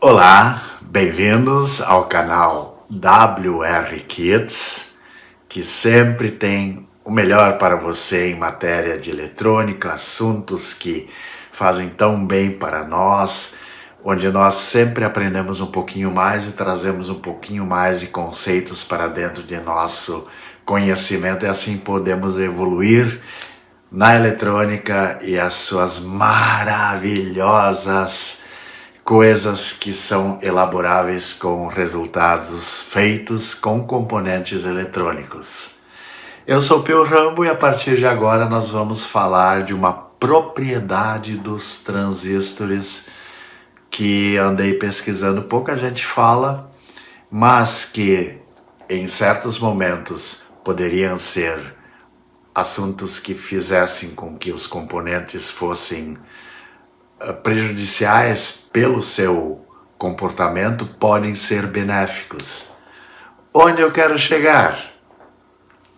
Olá, bem-vindos ao canal WR Kids, que sempre tem o melhor para você em matéria de eletrônica, assuntos que fazem tão bem para nós, onde nós sempre aprendemos um pouquinho mais e trazemos um pouquinho mais de conceitos para dentro de nosso conhecimento e assim podemos evoluir na eletrônica e as suas maravilhosas coisas que são elaboráveis com resultados feitos com componentes eletrônicos. Eu sou Pio Rambo e a partir de agora nós vamos falar de uma propriedade dos transistores que andei pesquisando, pouca gente fala, mas que em certos momentos poderiam ser assuntos que fizessem com que os componentes fossem prejudiciais pelo seu comportamento, podem ser benéficos. Onde eu quero chegar?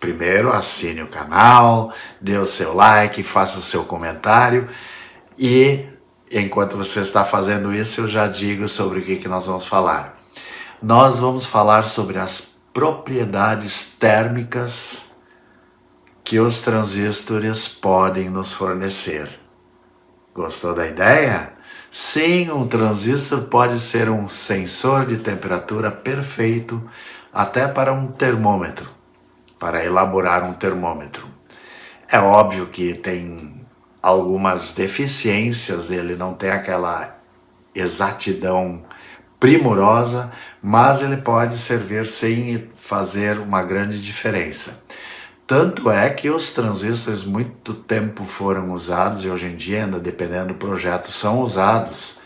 Primeiro, assine o canal, dê o seu like, faça o seu comentário e enquanto você está fazendo isso, eu já digo sobre o que nós vamos falar. Nós vamos falar sobre as propriedades térmicas que os transistores podem nos fornecer. Gostou da ideia? Sim, um transistor pode ser um sensor de temperatura perfeito até para um termômetro, para elaborar um termômetro. É óbvio que tem algumas deficiências, ele não tem aquela exatidão primorosa, mas ele pode servir sim e fazer uma grande diferença. Tanto é que os transistores muito tempo foram usados e hoje em dia, ainda dependendo do projeto, são usados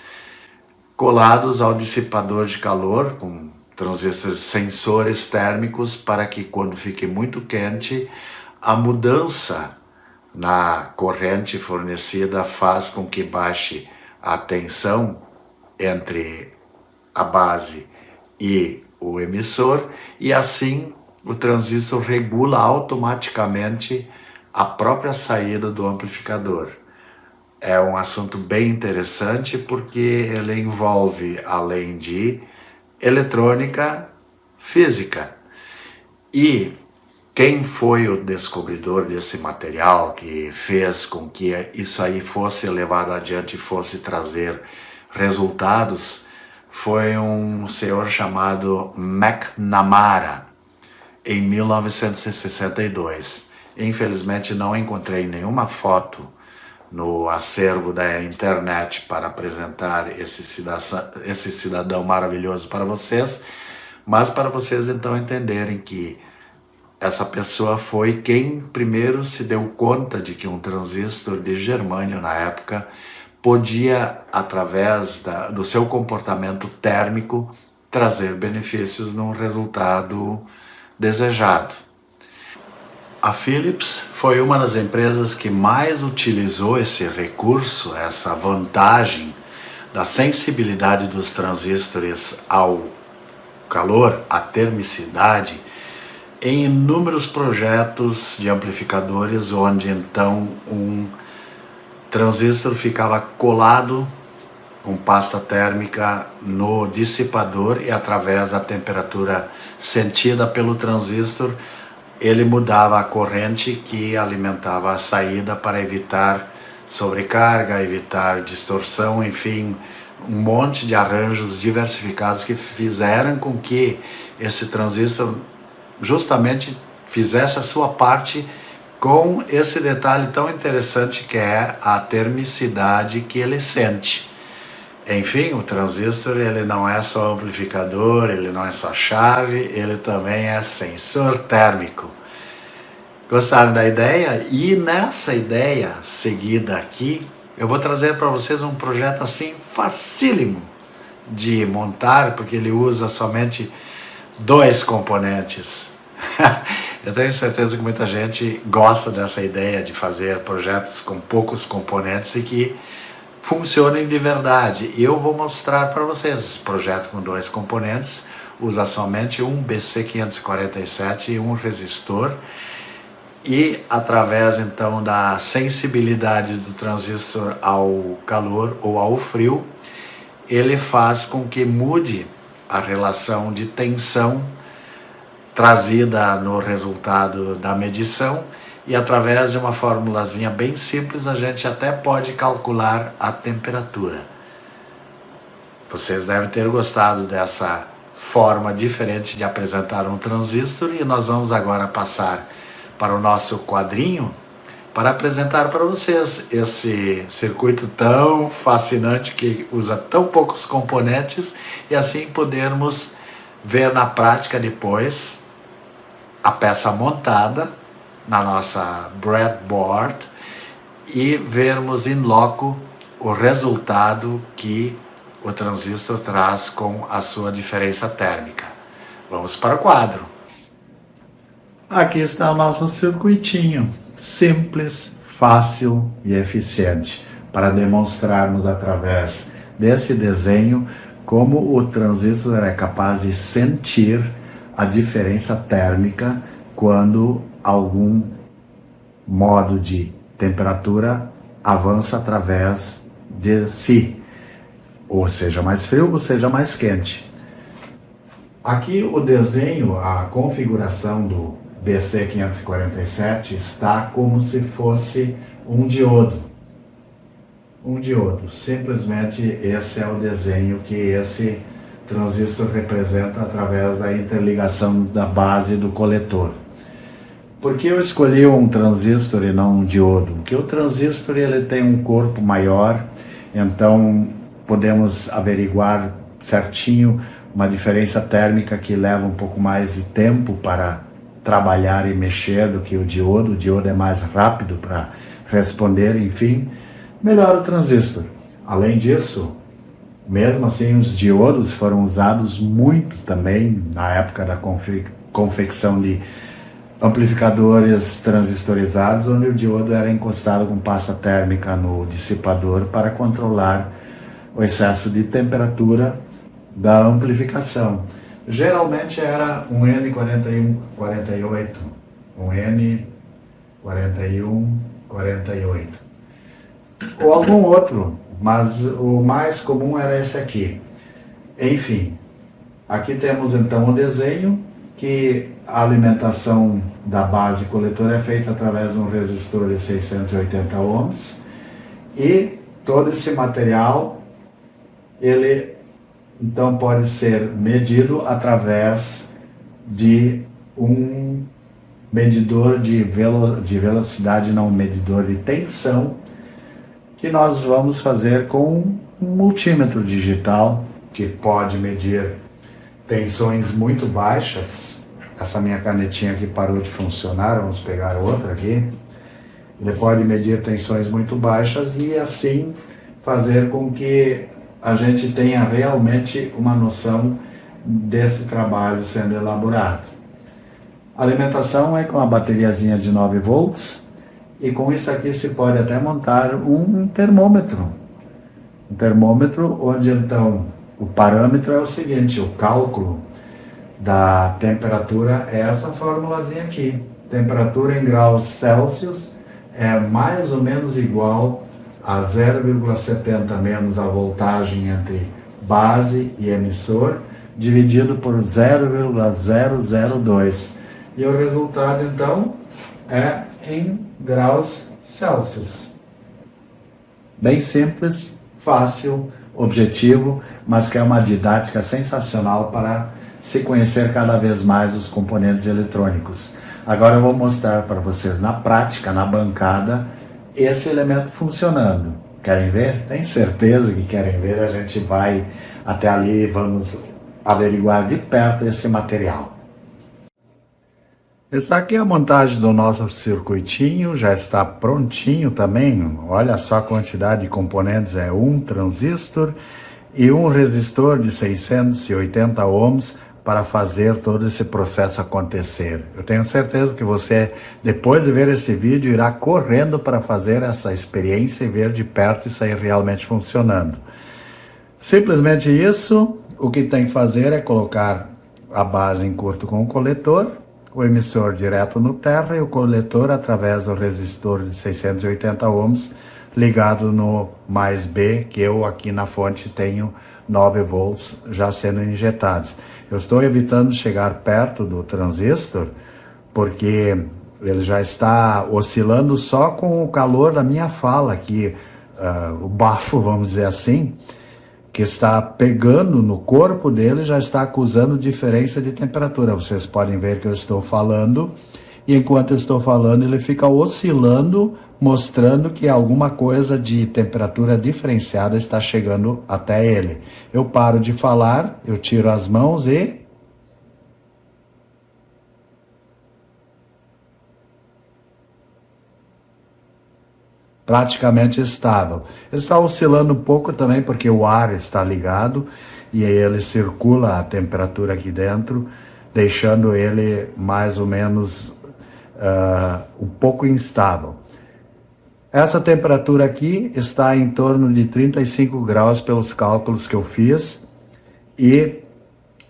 colados ao dissipador de calor com transistores sensores térmicos para que quando fique muito quente, a mudança na corrente fornecida faz com que baixe a tensão entre a base e o emissor e assim o transistor regula automaticamente a própria saída do amplificador. É um assunto bem interessante porque ele envolve, além de eletrônica, física. E quem foi o descobridor desse material que fez com que isso aí fosse levado adiante e fosse trazer resultados foi um senhor chamado McNamara, em 1962. Infelizmente não encontrei nenhuma foto no acervo da internet para apresentar esse cidadão maravilhoso para vocês, mas para vocês então entenderem que essa pessoa foi quem primeiro se deu conta de que um transistor de germânio na época podia, através do seu comportamento térmico, trazer benefícios num resultado desejado. A Philips foi uma das empresas que mais utilizou esse recurso, essa vantagem da sensibilidade dos transistores ao calor, à termicidade, em inúmeros projetos de amplificadores, onde então um transistor ficava colado com pasta térmica no dissipador e através da temperatura sentida pelo transistor, ele mudava a corrente que alimentava a saída para evitar sobrecarga, evitar distorção, enfim, um monte de arranjos diversificados que fizeram com que esse transistor justamente fizesse a sua parte com esse detalhe tão interessante que é a termicidade que ele sente. Enfim, o transistor ele não é só amplificador, ele não é só chave, ele também é sensor térmico. Gostaram da ideia? E nessa ideia seguida aqui, eu vou trazer para vocês um projeto assim facílimo de montar, porque ele usa somente 2 componentes. Eu tenho certeza que muita gente gosta dessa ideia de fazer projetos com poucos componentes e que funcionem de verdade. E eu vou mostrar para vocês esse projeto com 2 componentes, usa somente um BC547 e um resistor, e através então da sensibilidade do transistor ao calor ou ao frio, ele faz com que mude a relação de tensão trazida no resultado da medição, e através de uma formulazinha bem simples a gente até pode calcular a temperatura. Vocês devem ter gostado dessa forma diferente de apresentar um transistor, e nós vamos agora passar para o nosso quadrinho para apresentar para vocês esse circuito tão fascinante que usa tão poucos componentes, e assim podermos ver na prática depois a peça montada na nossa breadboard e vermos in loco o resultado que o transistor traz com a sua diferença térmica. Vamos para o quadro. Aqui está o nosso circuitinho, simples, fácil e eficiente, para demonstrarmos através desse desenho como o transistor é capaz de sentir a diferença térmica quando algum modo de temperatura avança através de si, ou seja mais frio ou seja mais quente. Aqui o desenho, a configuração do BC547 está como se fosse um diodo. Um diodo. Simplesmente esse é o desenho que esse transistor representa através da interligação da base do coletor. Por que eu escolhi um transistor e não um diodo? Porque o transistor ele tem um corpo maior, então podemos averiguar certinho uma diferença térmica que leva um pouco mais de tempo para trabalhar e mexer do que o diodo. O diodo é mais rápido para responder, enfim, melhor o transistor. Além disso, mesmo assim, os diodos foram usados muito também na época da confecção de amplificadores transistorizados, onde o diodo era encostado com pasta térmica no dissipador para controlar o excesso de temperatura da amplificação. Geralmente era um N4148, um N4148, ou algum outro, mas o mais comum era esse aqui. Enfim, aqui temos então o desenho que a alimentação da base coletora é feita através de um resistor de 680 ohms, e todo esse material ele então pode ser medido através de um medidor de velocidade, não, um medidor de tensão, que nós vamos fazer com um multímetro digital que pode medir tensões muito baixas. Essa minha canetinha aqui parou de funcionar, vamos pegar outra aqui. Ele pode medir tensões muito baixas e assim fazer com que a gente tenha realmente uma noção desse trabalho sendo elaborado. A alimentação é com a bateriazinha de 9 volts, e com isso aqui se pode até montar um termômetro. Um termômetro onde então o parâmetro é o seguinte: o cálculo da temperatura é essa formulazinha aqui. Temperatura em graus Celsius é mais ou menos igual a 0,70 menos a voltagem entre base e emissor, dividido por 0,002. E o resultado, então, é em graus Celsius. Bem simples, fácil, objetivo, mas que é uma didática sensacional para se conhecer cada vez mais os componentes eletrônicos. Agora eu vou mostrar para vocês na prática, na bancada, esse elemento funcionando. Querem ver? Tenho certeza que querem ver. A gente vai até ali e vamos averiguar de perto esse material. Essa aqui é a montagem do nosso circuitinho, já está prontinho também. Olha só a quantidade de componentes, é um transistor e um resistor de 680 ohms para fazer todo esse processo acontecer. Eu tenho certeza que você, depois de ver esse vídeo, irá correndo para fazer essa experiência e ver de perto isso aí realmente funcionando. Simplesmente isso, o que tem que fazer é colocar a base em curto com o coletor, o emissor direto no terra e o coletor através do resistor de 680 ohms ligado no mais B, que eu aqui na fonte tenho 9 volts já sendo injetados. Eu estou evitando chegar perto do transistor, porque ele já está oscilando só com o calor da minha fala aqui, o bafo, vamos dizer assim, que está pegando no corpo dele, já está acusando diferença de temperatura. Vocês podem ver que eu estou falando, e enquanto eu estou falando, ele fica oscilando, mostrando que alguma coisa de temperatura diferenciada está chegando até ele. Eu paro de falar, eu tiro as mãos e... praticamente estável. Ele está oscilando um pouco também porque o ar está ligado e aí ele circula a temperatura aqui dentro, deixando ele mais ou menos um pouco instável. Essa temperatura aqui está em torno de 35 graus pelos cálculos que eu fiz, e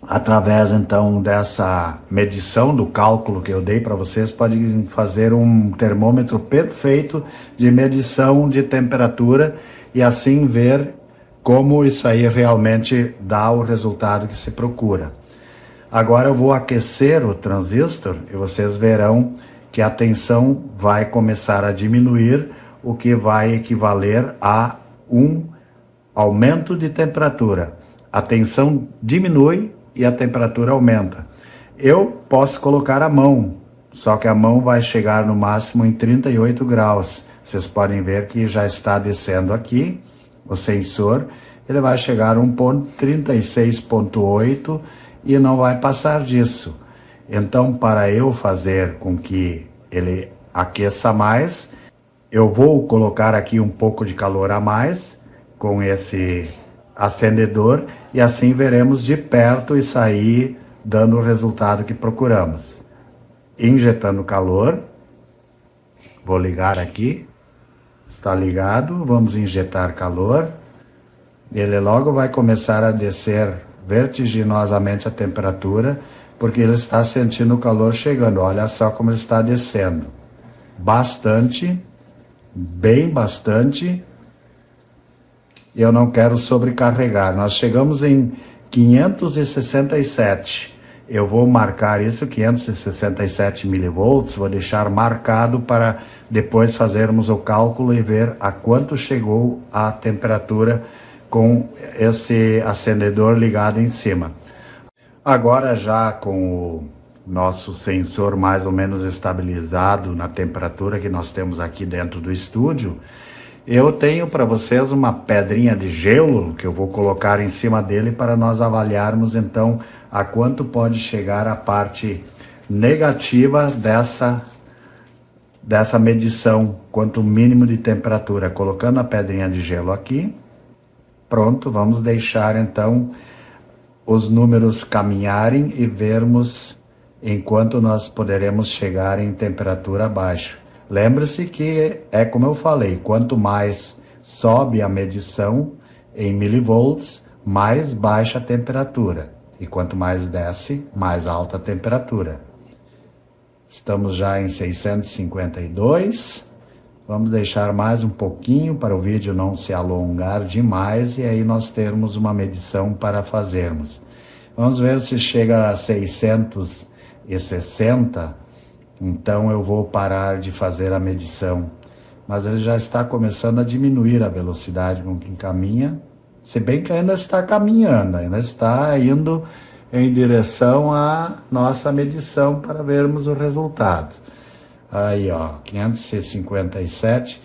através então dessa medição do cálculo que eu dei para vocês, podem fazer um termômetro perfeito de medição de temperatura e assim ver como isso aí realmente dá o resultado que se procura. Agora eu vou aquecer o transistor e vocês verão que a tensão vai começar a diminuir, o que vai equivaler a um aumento de temperatura. A tensão diminui e a temperatura aumenta. Eu posso colocar a mão, só que a mão vai chegar no máximo em 38 graus. Vocês podem ver que já está descendo aqui o sensor, ele vai chegar a 36,8 e não vai passar disso. Então, para eu fazer com que ele aqueça mais, eu vou colocar aqui um pouco de calor a mais com esse acendedor e assim veremos de perto e sair dando o resultado que procuramos. Injetando calor, vou ligar aqui, está ligado, vamos injetar calor, ele logo vai começar a descer vertiginosamente a temperatura, porque ele está sentindo o calor chegando. Olha só como ele está descendo, bastante, bem bastante. Eu não quero sobrecarregar. Nós chegamos em 567. Eu vou marcar isso, 567 milivolts, vou deixar marcado para depois fazermos o cálculo e ver a quanto chegou a temperatura com esse acendedor ligado em cima. Agora, já com o nosso sensor mais ou menos estabilizado na temperatura que nós temos aqui dentro do estúdio, eu tenho para vocês uma pedrinha de gelo que eu vou colocar em cima dele para nós avaliarmos então a quanto pode chegar a parte negativa dessa medição, quanto mínimo de temperatura. Colocando a pedrinha de gelo aqui, pronto, vamos deixar então os números caminharem e vermos enquanto nós poderemos chegar em temperatura baixa. Lembre-se que é como eu falei, quanto mais sobe a medição em milivolts, mais baixa a temperatura. E quanto mais desce, mais alta a temperatura. Estamos já em 652. Vamos deixar mais um pouquinho para o vídeo não se alongar demais e aí nós termos uma medição para fazermos. Vamos ver se chega a 660. Então eu vou parar de fazer a medição, mas ele já está começando a diminuir a velocidade com que caminha, se bem que ainda está caminhando, ainda está indo em direção à nossa medição para vermos o resultado. Aí ó, 557,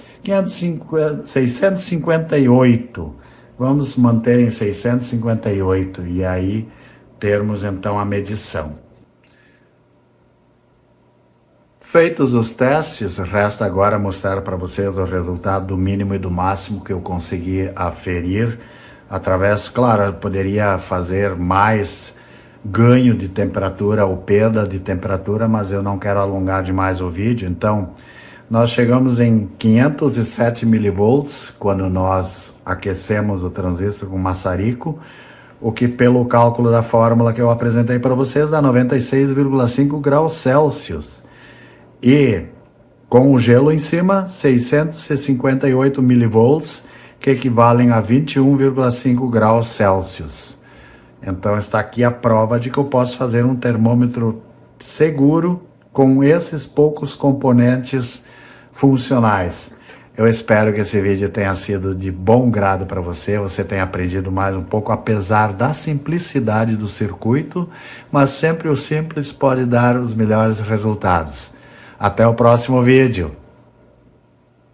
658, vamos manter em 658 e aí termos então a medição. Feitos os testes, resta agora mostrar para vocês o resultado do mínimo e do máximo que eu consegui aferir através, claro, eu poderia fazer mais ganho de temperatura ou perda de temperatura, mas eu não quero alongar demais o vídeo, então nós chegamos em 507 milivolts quando nós aquecemos o transistor com maçarico, o que pelo cálculo da fórmula que eu apresentei para vocês dá 96,5 graus Celsius. E Com o gelo em cima, 658 milivolts, que equivalem a 21,5 graus Celsius. Então está aqui a prova de que eu posso fazer um termômetro seguro com esses poucos componentes funcionais. Eu espero que esse vídeo tenha sido de bom grado para você, você tenha aprendido mais um pouco, apesar da simplicidade do circuito, mas sempre o simples pode dar os melhores resultados. Até o próximo vídeo.